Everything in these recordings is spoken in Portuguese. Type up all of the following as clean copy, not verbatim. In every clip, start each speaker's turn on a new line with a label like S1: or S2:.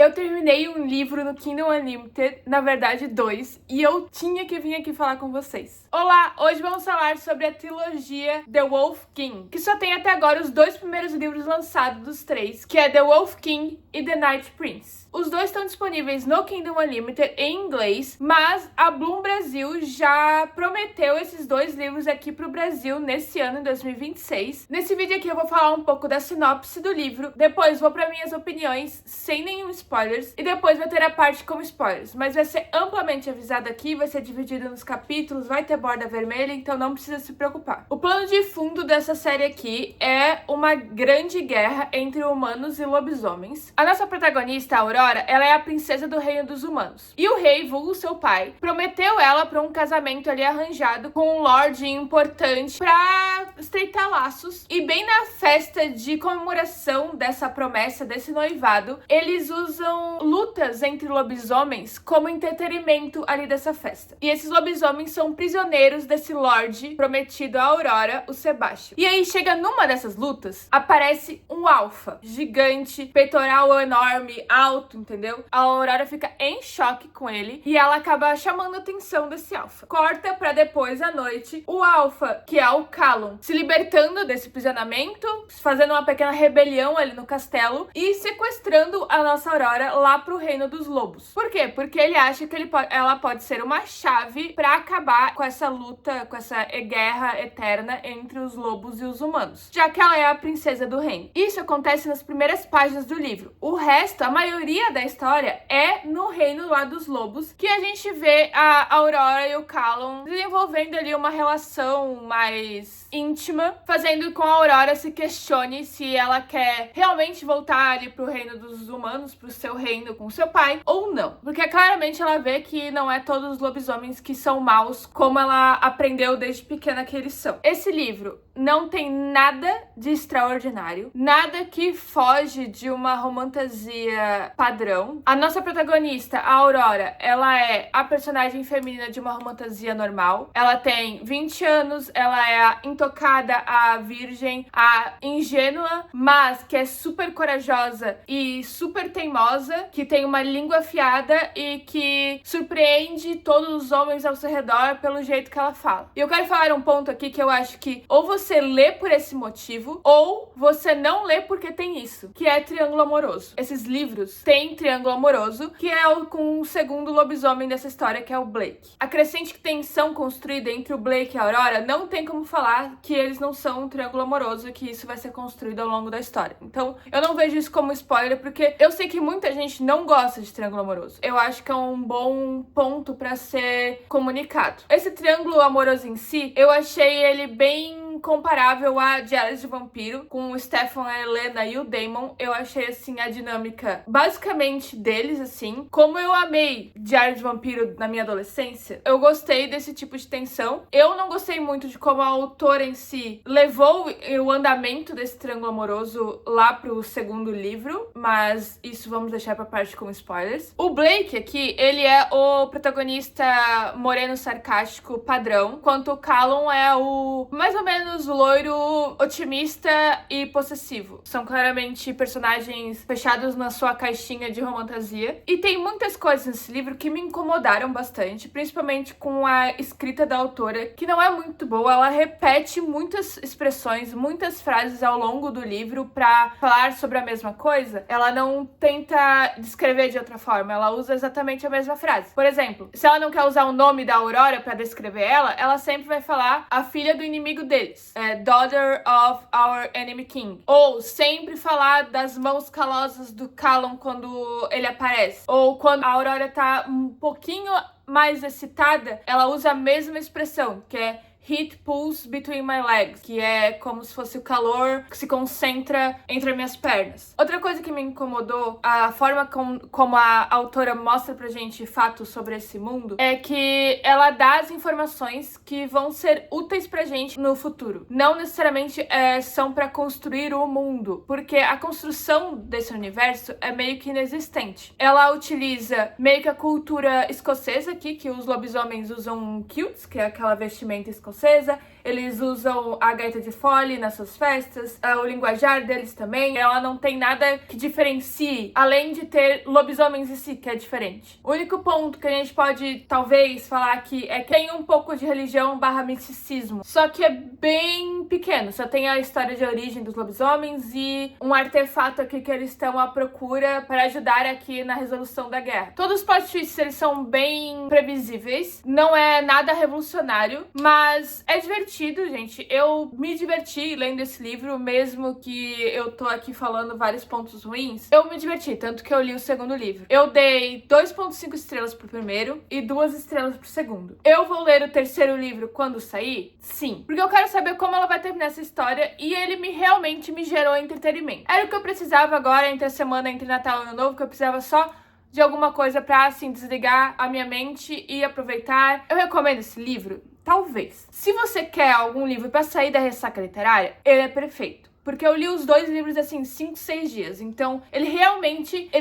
S1: Eu terminei um livro no Kindle Unlimited, na verdade 2, e eu tinha que vir aqui falar com vocês. Olá, hoje vamos falar sobre a trilogia The Wolf King, que só tem até agora os 2 primeiros livros lançados dos 3, que é The Wolf King e The Night Prince. Os 2 estão disponíveis no Kindle Unlimited em inglês, mas a Bloom Brasil já prometeu esses 2 livros aqui pro Brasil nesse ano, em 2026. Nesse vídeo aqui eu vou falar um pouco da sinopse do livro, depois vou para minhas opiniões sem nenhum spoilers, e depois vai ter a parte com spoilers, mas vai ser amplamente avisado aqui, vai ser dividido nos capítulos, vai ter borda vermelha, então não precisa se preocupar. O plano de fundo dessa série aqui é uma grande guerra entre humanos e lobisomens. A nossa protagonista, a Aurora, ela é a princesa do reino dos humanos. E o rei, vulgo seu pai, prometeu ela para um casamento ali arranjado com um lorde importante para estreitar laços. E bem na festa de comemoração dessa promessa, desse noivado, eles usam lutas entre lobisomens como entretenimento ali dessa festa. E esses lobisomens são prisioneiros desse lorde prometido a Aurora, o Sebastian. E aí chega numa dessas lutas, aparece um alfa gigante, peitoral enorme, alto, entendeu? A Aurora fica em choque com ele e ela acaba chamando a atenção desse alfa. Corta pra depois à noite, o alfa, que é o Callum, se libertando desse aprisionamento, fazendo uma pequena rebelião ali no castelo e sequestrando a nossa Aurora lá pro reino dos lobos. Por quê? Porque ele acha que ela pode ser uma chave pra acabar com essa luta, com essa guerra eterna entre os lobos e os humanos, já que ela é a princesa do reino. Isso acontece nas primeiras páginas do livro. O resto, a maioria da história é no reino lá dos lobos, que a gente vê a Aurora e o Callum desenvolvendo ali uma relação mais íntima, fazendo com a Aurora se questione se ela quer realmente voltar ali pro reino dos humanos, pro seu reino com seu pai, ou não. Porque claramente ela vê que não é todos os lobisomens que são maus, como ela aprendeu desde pequena que eles são. Esse livro não tem nada de extraordinário, nada que foge de uma romantasia padrão. A nossa protagonista, a Aurora, ela é a personagem feminina de uma romantasia normal. Ela tem 20 anos, ela é a intocada, a virgem, a ingênua, mas que é super corajosa e super teimosa, que tem uma língua afiada e que surpreende todos os homens ao seu redor pelo jeito que ela fala. E eu quero falar um ponto aqui que eu acho que ou você lê por esse motivo, ou você não lê porque tem isso, que é triângulo amoroso. Esses livros têm triângulo amoroso, que é com o segundo lobisomem dessa história, que é o Blake. A crescente tensão construída entre o Blake e a Aurora, não tem como falar que eles não são um triângulo amoroso e que isso vai ser construído ao longo da história. Então, eu não vejo isso como spoiler, porque eu sei que muita gente não gosta de triângulo amoroso. Eu acho que é um bom ponto pra ser comunicado. Esse triângulo amoroso em si, eu achei ele bem comparável a Diários de Vampiro, com o Stefan, a Helena e o Damon. Eu achei, assim, a dinâmica basicamente deles, assim. Como eu amei Diários de Vampiro na minha adolescência, eu gostei desse tipo de tensão. Eu não gostei muito de como a autora em si levou o andamento desse triângulo amoroso lá pro segundo livro, mas isso vamos deixar pra parte com spoilers. O Blake aqui, ele é o protagonista moreno sarcástico padrão, enquanto o Callum é o mais ou menos loiro, otimista e possessivo. São claramente personagens fechados na sua caixinha de romantasia. E tem muitas coisas nesse livro que me incomodaram bastante, principalmente com a escrita da autora, que não é muito boa. Ela repete muitas expressões, muitas frases ao longo do livro pra falar sobre a mesma coisa. Ela não tenta descrever de outra forma, ela usa exatamente a mesma frase. Por exemplo, se ela não quer usar o nome da Aurora pra descrever ela sempre vai falar a filha do inimigo deles. Daughter of our enemy king. Ou sempre falar das mãos calosas do Callum quando ele aparece. Ou quando a Aurora tá um pouquinho mais excitada, ela usa a mesma expressão, que é heat pulse between my legs, que é como se fosse o calor que se concentra entre as minhas pernas. Outra coisa que me incomodou, a forma como a autora mostra pra gente fatos sobre esse mundo, é que ela dá as informações que vão ser úteis pra gente no futuro. Não necessariamente são pra construir o mundo, porque a construção desse universo é meio que inexistente. Ela utiliza meio que a cultura escocesa aqui, que os lobisomens usam kilts, que é aquela vestimenta escocesa, escocesa, eles usam a gaita de fole nas suas festas, o linguajar deles também. Ela não tem nada que diferencie, além de ter lobisomens em si, que é diferente. O único ponto que a gente pode, talvez, falar aqui é que tem um pouco de religião / misticismo, só que é bem pequeno. Só tem a história de origem dos lobisomens e um artefato aqui que eles estão à procura para ajudar aqui na resolução da guerra. Todos os plot twists, eles são bem previsíveis, não é nada revolucionário, mas é divertido, gente. Eu me diverti lendo esse livro, mesmo que eu tô aqui falando vários pontos ruins. Eu me diverti, tanto que eu li o segundo livro. Eu dei 2,5 estrelas pro primeiro e 2 estrelas pro segundo. Eu vou ler o terceiro livro quando sair? Sim, porque eu quero saber como ela vai terminar essa história e ele realmente me gerou entretenimento. Era o que eu precisava agora entre a semana, entre Natal e Ano Novo, que eu precisava só de alguma coisa pra, assim, desligar a minha mente e aproveitar. Eu recomendo esse livro? Talvez. Se você quer algum livro pra sair da ressaca literária, ele é perfeito. Porque eu li os 2 livros, assim, 5, 6 dias. Então, ele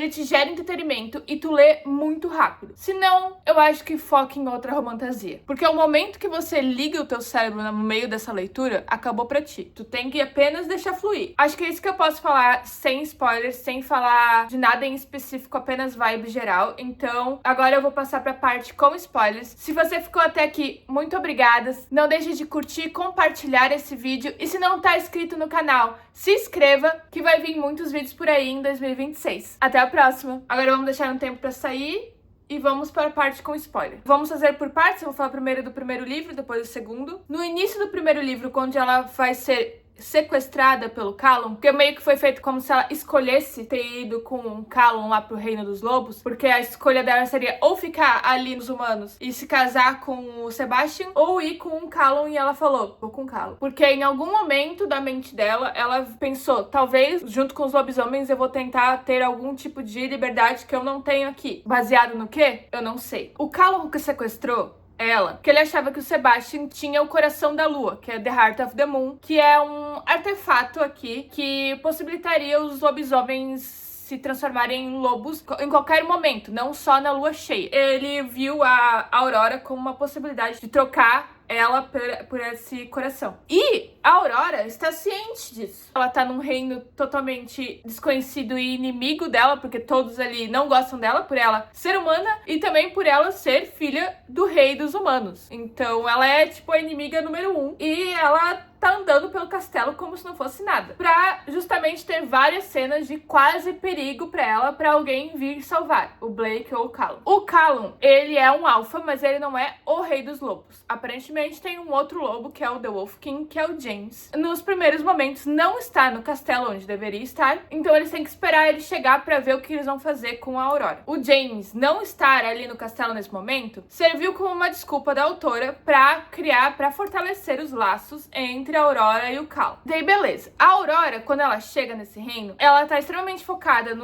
S1: te gera entretenimento e tu lê muito rápido. Se não, eu acho que foca em outra romantasia. Porque o momento que você liga o teu cérebro no meio dessa leitura, acabou pra ti. Tu tem que apenas deixar fluir. Acho que é isso que eu posso falar sem spoilers, sem falar de nada em específico, apenas vibe geral. Então, agora eu vou passar pra parte com spoilers. Se você ficou até aqui, muito obrigada. Não deixe de curtir e compartilhar esse vídeo. E se não tá inscrito no canal, se inscreva, que vai vir muitos vídeos por aí em 2026. Até a próxima! Agora vamos deixar um tempo pra sair e vamos para a parte com spoiler. Vamos fazer por partes, eu vou falar primeiro do primeiro livro, depois do segundo. No início do primeiro livro, quando ela vai ser sequestrada pelo Callum, porque meio que foi feito como se ela escolhesse ter ido com o Callum lá pro Reino dos Lobos, porque a escolha dela seria ou ficar ali nos humanos e se casar com o Sebastian, ou ir com o Callum, e ela falou, vou com o Callum. Porque em algum momento da mente dela, ela pensou, talvez, junto com os lobisomens, eu vou tentar ter algum tipo de liberdade que eu não tenho aqui. Baseado no quê? Eu não sei. O Callum que sequestrou ela, porque ele achava que o Sebastian tinha o coração da lua, que é The Heart of the Moon, que é um artefato aqui que possibilitaria os lobisomens se transformarem em lobos em qualquer momento, não só na lua cheia. Ele viu a Aurora como uma possibilidade de trocar ela por esse coração. E a Aurora está ciente disso. Ela tá num reino totalmente desconhecido e inimigo dela, porque todos ali não gostam dela por ela ser humana e também por ela ser filha do rei dos humanos. Então ela é tipo a inimiga número 1 e ela tá andando pelo castelo como se não fosse nada. Pra justamente ter várias cenas de quase perigo pra ela, pra alguém vir salvar. O Blake ou o Callum. O Callum, ele é um alfa, mas ele não é o rei dos lobos. Aparentemente tem um outro lobo, que é o The Wolf King, que é o James. Nos primeiros momentos não está no castelo onde deveria estar, então eles têm que esperar ele chegar pra ver o que eles vão fazer com a Aurora. O James não estar ali no castelo nesse momento serviu como uma desculpa da autora pra fortalecer os laços entre a Aurora e o Callum. Daí beleza, a Aurora, quando ela chega nesse reino, ela tá extremamente focada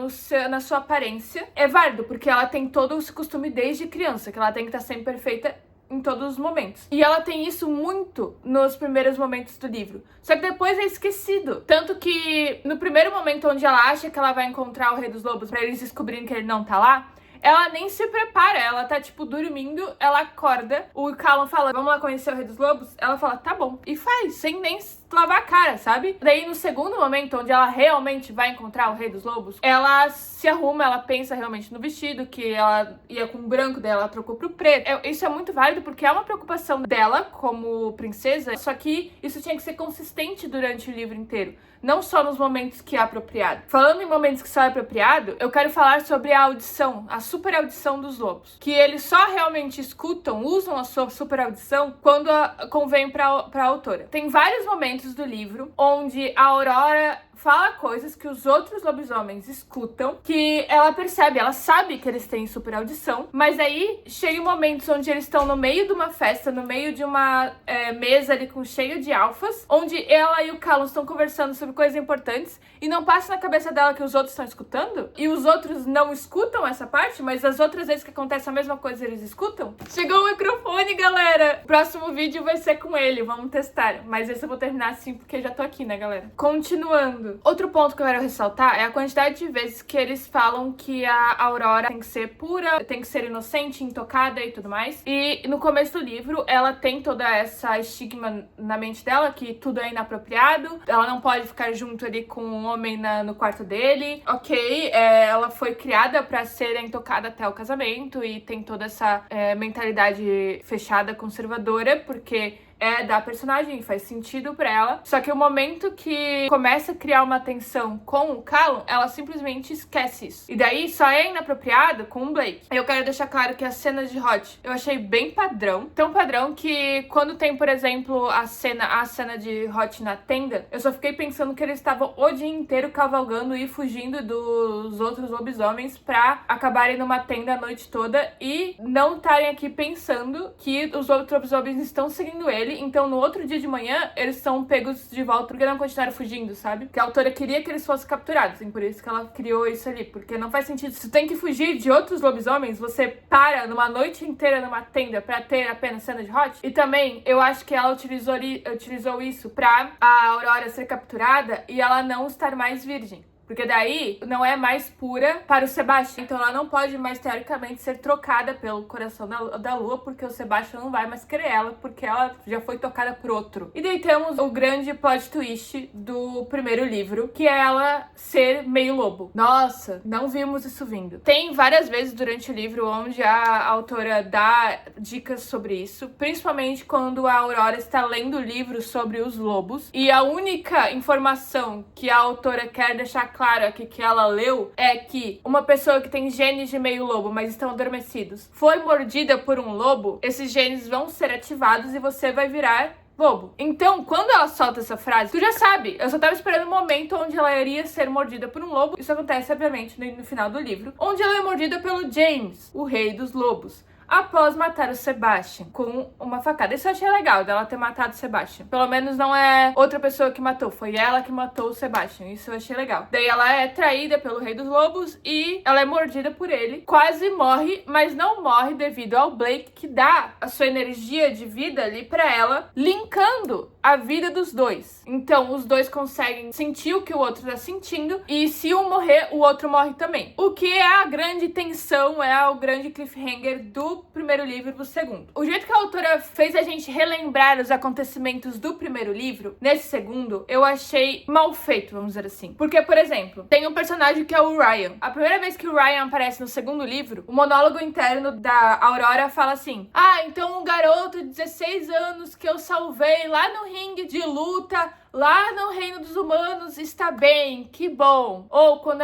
S1: na sua aparência. É válido, porque ela tem todo esse costume desde criança, que ela tem que estar sempre perfeita em todos os momentos. E ela tem isso muito nos primeiros momentos do livro. Só que depois é esquecido. Tanto que no primeiro momento onde ela acha que ela vai encontrar o Rei dos Lobos pra eles descobrirem que ele não tá lá, ela nem se prepara, ela tá, tipo, dormindo, ela acorda, o Callum fala, vamos lá conhecer o Rei dos Lobos? Ela fala, tá bom, e faz, sem nem lavar a cara, sabe? Daí, no segundo momento, onde ela realmente vai encontrar o Rei dos Lobos, ela se arruma, ela pensa realmente no vestido, que ela ia com o branco, dela ela trocou pro preto. Isso é muito válido, porque é uma preocupação dela como princesa, só que isso tinha que ser consistente durante o livro inteiro, não só nos momentos que é apropriado. Falando em momentos que são apropriado, eu quero falar sobre a audição, a super audição dos lobos, que eles só realmente escutam, usam a sua super audição quando convém pra autora. Tem vários momentos do livro onde a Aurora fala coisas que os outros lobisomens escutam, que ela percebe, ela sabe que eles têm super audição, mas aí chega momentos onde eles estão no meio de uma festa, no meio de uma mesa ali cheio de alfas, onde ela e o Callum estão conversando sobre coisas importantes e não passa na cabeça dela que os outros estão escutando, e os outros não escutam essa parte, mas as outras vezes que acontece a mesma coisa eles escutam. Chegou o microfone, galera! Próximo vídeo vai ser com ele, vamos testar, mas esse eu vou terminar assim porque já tô aqui, né, galera? Continuando. livro. Outro ponto que eu quero ressaltar é a quantidade de vezes que eles falam que a Aurora tem que ser pura, tem que ser inocente, intocada e tudo mais. E no começo do livro, ela tem toda essa estigma na mente dela, que tudo é inapropriado, ela não pode ficar junto ali com um homem no quarto dele. Ok, ela foi criada pra ser intocada até o casamento e tem toda essa mentalidade fechada, conservadora, porque é da personagem, faz sentido pra ela. Só que o momento que começa a criar uma tensão com o Callum, ela simplesmente esquece isso. E daí só é inapropriado com o Blake. Eu quero deixar claro que as cenas de Hot eu achei bem padrão. Tão padrão que quando tem, por exemplo, a cena de Hot na tenda, eu só fiquei pensando que eles estavam o dia inteiro cavalgando e fugindo dos outros lobisomens pra acabarem numa tenda a noite toda e não estarem aqui pensando que os outros lobisomens estão seguindo ele. Então, no outro dia de manhã, eles são pegos de volta porque não continuaram fugindo, sabe? Porque a autora queria que eles fossem capturados, e por isso que ela criou isso ali. Porque não faz sentido. Se tu tem que fugir de outros lobisomens, você para numa noite inteira numa tenda pra ter apenas cena de Hot. E também, eu acho que ela utilizou isso pra a Aurora ser capturada e ela não estar mais virgem. Porque daí não é mais pura para o Sebastian. Então ela não pode mais, teoricamente, ser trocada pelo coração da Lua, porque o Sebastian não vai mais querer ela, porque ela já foi tocada por outro. E daí temos o grande plot twist do primeiro livro, que é ela ser meio lobo. Nossa, não vimos isso vindo. Tem várias vezes durante o livro onde a autora dá dicas sobre isso, principalmente quando a Aurora está lendo o livro sobre os lobos. E a única informação que a autora quer deixar claro aqui que ela leu é que uma pessoa que tem genes de meio lobo, mas estão adormecidos, foi mordida por um lobo, esses genes vão ser ativados e você vai virar lobo. Então, quando ela solta essa frase, tu já sabe, eu só tava esperando o momento onde ela iria ser mordida por um lobo. Isso acontece, obviamente, no final do livro, onde ela é mordida pelo James, o rei dos lobos, após matar o Sebastian com uma facada. Isso eu achei legal, dela ter matado o Sebastian. Pelo menos não é outra pessoa que matou, foi ela que matou o Sebastian. Isso eu achei legal. Daí ela é traída pelo Rei dos Lobos e ela é mordida por ele. Quase morre, mas não morre devido ao Blake, que dá a sua energia de vida ali pra ela, linkando a vida dos dois. Então, os dois conseguem sentir o que o outro tá sentindo e se um morrer, o outro morre também. O que é a grande tensão, é o grande cliffhanger do primeiro livro pro segundo. O jeito que a autora fez a gente relembrar os acontecimentos do primeiro livro, nesse segundo, eu achei mal feito, vamos dizer assim. Porque, por exemplo, tem um personagem que é o Ryan. A primeira vez que o Ryan aparece no segundo livro, o monólogo interno da Aurora fala assim: então um garoto de 16 anos que eu salvei lá no ringue de luta, lá no reino dos humanos, está bem, que bom. Ou quando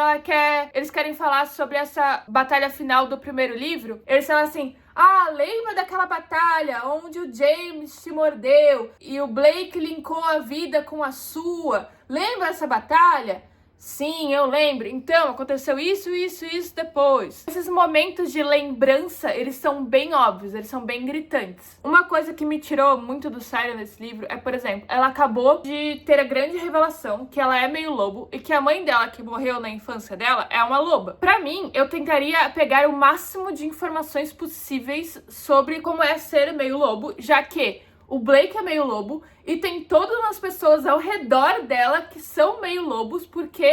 S1: eles querem falar sobre essa batalha final do primeiro livro, eles falam assim: lembra daquela batalha onde o James te mordeu e o Blake linkou a vida com a sua? Lembra essa batalha? Sim, eu lembro. Então, aconteceu isso depois. Esses momentos de lembrança, eles são bem óbvios, eles são bem gritantes. Uma coisa que me tirou muito do sério nesse livro é, por exemplo, ela acabou de ter a grande revelação que ela é meio lobo e que a mãe dela, que morreu na infância dela, é uma loba. Pra mim, eu tentaria pegar o máximo de informações possíveis sobre como é ser meio lobo, já que o Blake é meio lobo e tem todas as pessoas ao redor dela que são meio lobos, porque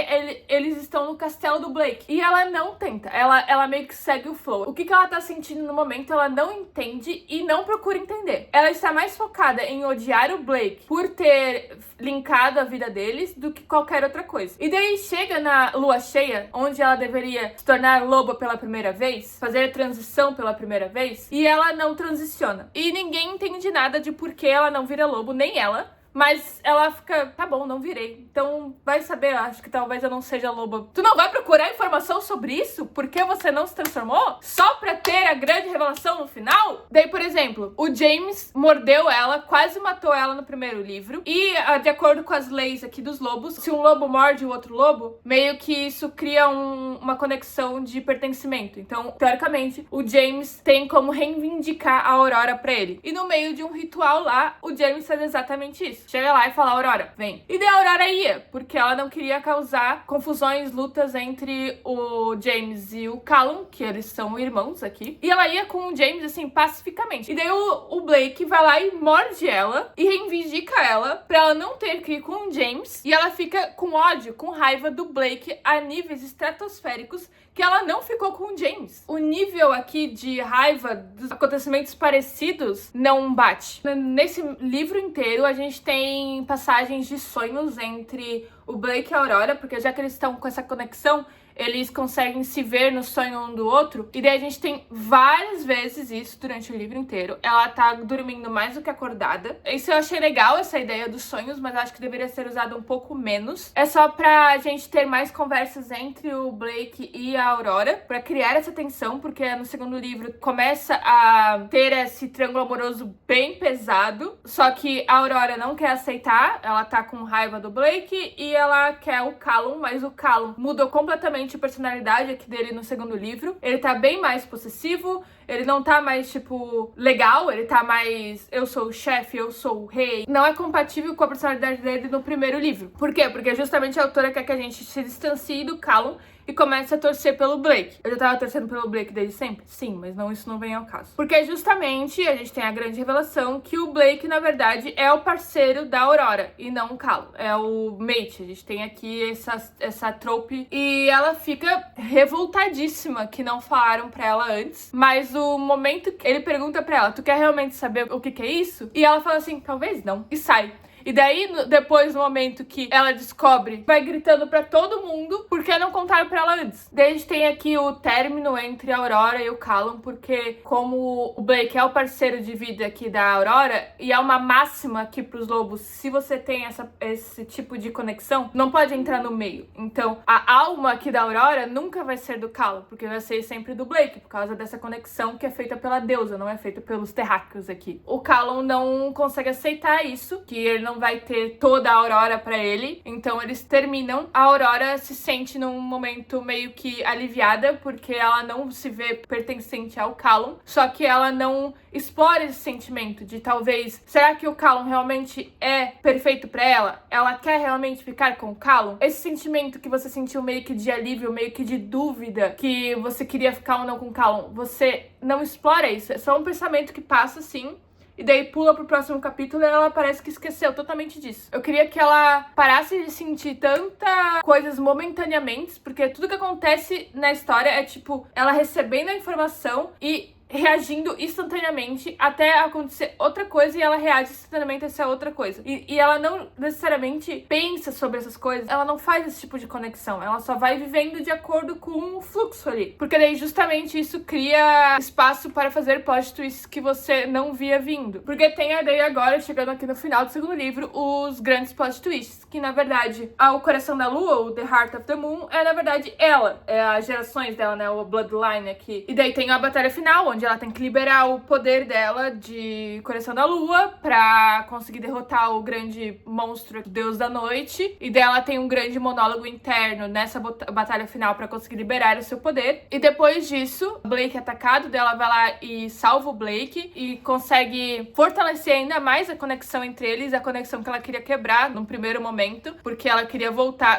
S1: eles estão no castelo do Blake. E ela não tenta, ela meio que segue o flow. O que ela tá sentindo no momento, ela não entende e não procura entender. Ela está mais focada em odiar o Blake por ter linkado a vida deles do que qualquer outra coisa. E daí chega na lua cheia, onde ela deveria se tornar loba pela primeira vez, fazer a transição pela primeira vez, e ela não transiciona. E ninguém entende nada de por que ela não vira lobo, nem ela. Mas ela fica, tá bom, não virei. Então, vai saber, acho que talvez eu não seja loba. Tu não vai procurar informação sobre isso? Por que você não se transformou? Só pra ter a grande revelação no final? Daí, por exemplo, o James mordeu ela, quase matou ela no primeiro livro. E, de acordo com as leis aqui dos lobos, se um lobo morde o outro lobo, meio que isso cria uma conexão de pertencimento. Então, teoricamente, o James tem como reivindicar a Aurora pra ele. E no meio de um ritual lá, o James faz exatamente isso. isso. Chega lá e fala, Aurora, vem. E daí a Aurora ia, porque ela não queria causar confusões, lutas entre o James e o Callum, que eles são irmãos aqui. E ela ia com o James, assim, pacificamente. E daí o Blake vai lá e morde ela e reivindica ela pra ela não ter que ir com o James. E ela fica com ódio, com raiva do Blake a níveis estratosféricos, que ela não ficou com o James. O nível aqui de raiva dos acontecimentos parecidos não bate. Nesse livro inteiro, a gente tem passagens de sonhos entre o Blake e a Aurora, porque já que eles estão com essa conexão, eles conseguem se ver no sonho um do outro. E daí a gente tem várias vezes isso durante o livro inteiro. Ela tá dormindo mais do que acordada. Isso eu achei legal, essa ideia dos sonhos, mas acho que deveria ser usado um pouco menos. É só pra gente ter mais conversas entre o Blake e a Aurora, pra criar essa tensão, porque no segundo livro começa a ter esse triângulo amoroso bem pesado. Só que a Aurora não quer aceitar, ela tá com raiva do Blake e ela quer o Callum, mas o Callum mudou completamente a personalidade aqui dele no segundo livro. Ele tá bem mais possessivo, ele não tá mais, tipo, legal, ele tá mais eu sou o chefe, eu sou o rei. Não é compatível com a personalidade dele no primeiro livro. Por quê? Porque justamente a autora quer que a gente se distancie do Callum e comece a torcer pelo Blake. Eu já tava torcendo pelo Blake desde sempre? Sim, mas não, isso não vem ao caso. Porque justamente a gente tem a grande revelação que o Blake, na verdade, é o parceiro da Aurora e não o Callum. É o mate. A gente tem aqui essa trope e ela fica revoltadíssima que não falaram pra ela antes. Mas o momento que ele pergunta pra ela, tu quer realmente saber o que é isso? E ela fala assim, talvez não. E sai. E daí, depois, no momento que ela descobre, vai gritando pra todo mundo, porque não contaram pra ela antes. Daí a gente tem aqui o término entre a Aurora e o Callum, porque como o Blake é o parceiro de vida aqui da Aurora, e é uma máxima aqui pros lobos, se você tem esse tipo de conexão, não pode entrar no meio. Então, a alma aqui da Aurora nunca vai ser do Callum, porque vai ser sempre do Blake, por causa dessa conexão que é feita pela deusa, não é feita pelos terráqueos aqui. O Callum não consegue aceitar isso, que ele não vai ter toda a Aurora pra ele, então eles terminam. A Aurora se sente num momento meio que aliviada, porque ela não se vê pertencente ao Callum, só que ela não explora esse sentimento de talvez, será que o Callum realmente é perfeito pra ela? Ela quer realmente ficar com o Callum? Esse sentimento que você sentiu meio que de alívio, meio que de dúvida, que você queria ficar ou não com o Callum, você não explora isso, é só um pensamento que passa assim, e daí pula pro próximo capítulo e ela parece que esqueceu totalmente disso. Eu queria que ela parasse de sentir tanta coisas momentaneamente, porque tudo que acontece na história é tipo, ela recebendo a informação e reagindo instantaneamente até acontecer outra coisa e ela reage instantaneamente a essa outra coisa. E ela não necessariamente pensa sobre essas coisas, ela não faz esse tipo de conexão, ela só vai vivendo de acordo com o fluxo ali. Porque daí justamente isso cria espaço para fazer plot twists que você não via vindo. Porque tem a daí agora, chegando aqui no final do segundo livro, os grandes plot twists, que na verdade, o Coração da Lua, o The Heart of the Moon, é na verdade ela, é as gerações dela, né, o Bloodline aqui. E daí tem a batalha final, onde ela tem que liberar o poder dela de Coração da Lua pra conseguir derrotar o grande monstro, o Deus da Noite. E daí ela tem um grande monólogo interno nessa batalha final pra conseguir liberar o seu poder. E depois disso, Blake é atacado, daí ela vai lá e salva o Blake e consegue fortalecer ainda mais a conexão entre eles, a conexão que ela queria quebrar num primeiro momento, porque ela queria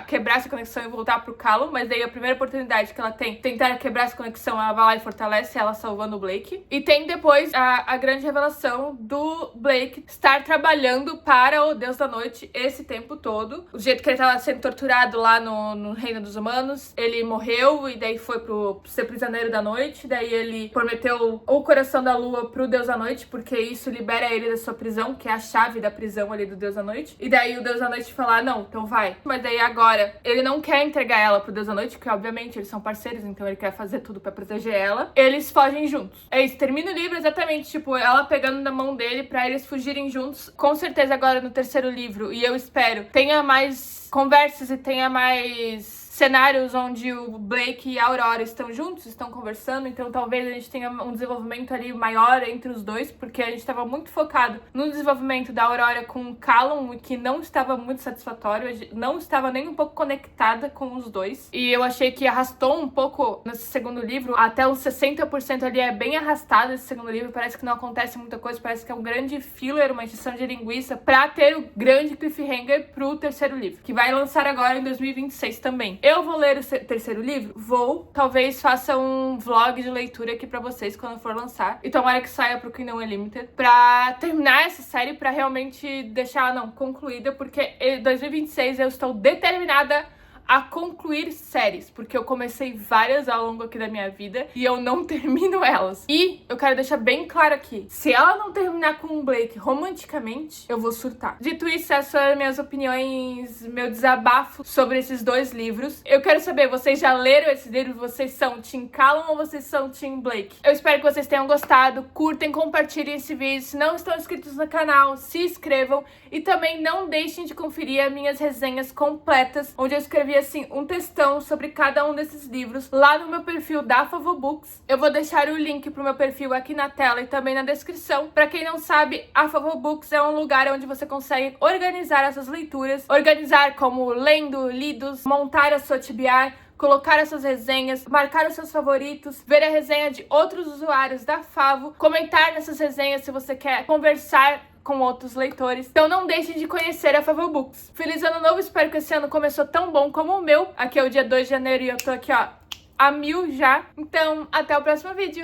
S1: quebrar essa conexão e voltar pro Callum, mas daí a primeira oportunidade que ela tem, tentar quebrar essa conexão, ela vai lá e fortalece ela salvando o Blake. E tem depois a grande revelação do Blake estar trabalhando para o Deus da Noite esse tempo todo. O jeito que ele estava sendo torturado lá no Reino dos Humanos, ele morreu e daí foi pro ser prisioneiro da noite. Daí ele prometeu o Coração da Lua pro Deus da Noite, porque isso libera ele da sua prisão, que é a chave da prisão ali do Deus da Noite. E daí o Deus da Noite fala, não, então vai. Mas daí agora, ele não quer entregar ela pro Deus da Noite, porque obviamente eles são parceiros, então ele quer fazer tudo pra proteger ela. Eles fogem juntos. É isso, termina o livro exatamente, tipo, ela pegando na mão dele pra eles fugirem juntos. Com certeza agora no terceiro livro, e eu espero, tenha mais conversas e tenha mais cenários onde o Blake e a Aurora estão juntos, estão conversando, então talvez a gente tenha um desenvolvimento ali maior entre os dois, porque a gente estava muito focado no desenvolvimento da Aurora com o Callum, que não estava muito satisfatório, não estava nem um pouco conectada com os dois, e eu achei que arrastou um pouco nesse segundo livro, até uns 60% ali é bem arrastado esse segundo livro, parece que não acontece muita coisa, parece que é um grande filler, uma encheção de linguiça, pra ter o grande cliffhanger pro terceiro livro, que vai lançar agora em 2026 também. Eu vou ler o terceiro livro? Vou. Talvez faça um vlog de leitura aqui pra vocês quando for lançar, e tomara que saia pro Kindle Unlimited, pra terminar essa série, pra realmente deixar, concluída, porque em 2026 eu estou determinada a concluir séries, porque eu comecei várias ao longo aqui da minha vida e eu não termino elas. E eu quero deixar bem claro aqui, se ela não terminar com o Blake romanticamente, eu vou surtar. Dito isso, essas são as minhas opiniões, meu desabafo sobre esses dois livros. Eu quero saber, vocês já leram esse livro? Vocês são Team Callum ou vocês são Team Blake? Eu espero que vocês tenham gostado, curtem, compartilhem esse vídeo. Se não estão inscritos no canal, se inscrevam e também não deixem de conferir as minhas resenhas completas, onde eu escrevi assim, um textão sobre cada um desses livros lá no meu perfil da Favobooks. Eu vou deixar o link pro meu perfil aqui na tela e também na descrição. Pra quem não sabe, a Favobooks é um lugar onde você consegue organizar essas leituras, organizar como lendo, lidos, montar a sua TBR, colocar as suas resenhas, marcar os seus favoritos, ver a resenha de outros usuários da Favo, comentar nessas resenhas se você quer conversar com outros leitores. Então não deixem de conhecer a Favobooks. Feliz ano novo, espero que esse ano começou tão bom como o meu. Aqui é o dia 2 de janeiro e eu tô aqui, ó, a 1000 já. Então, até o próximo vídeo.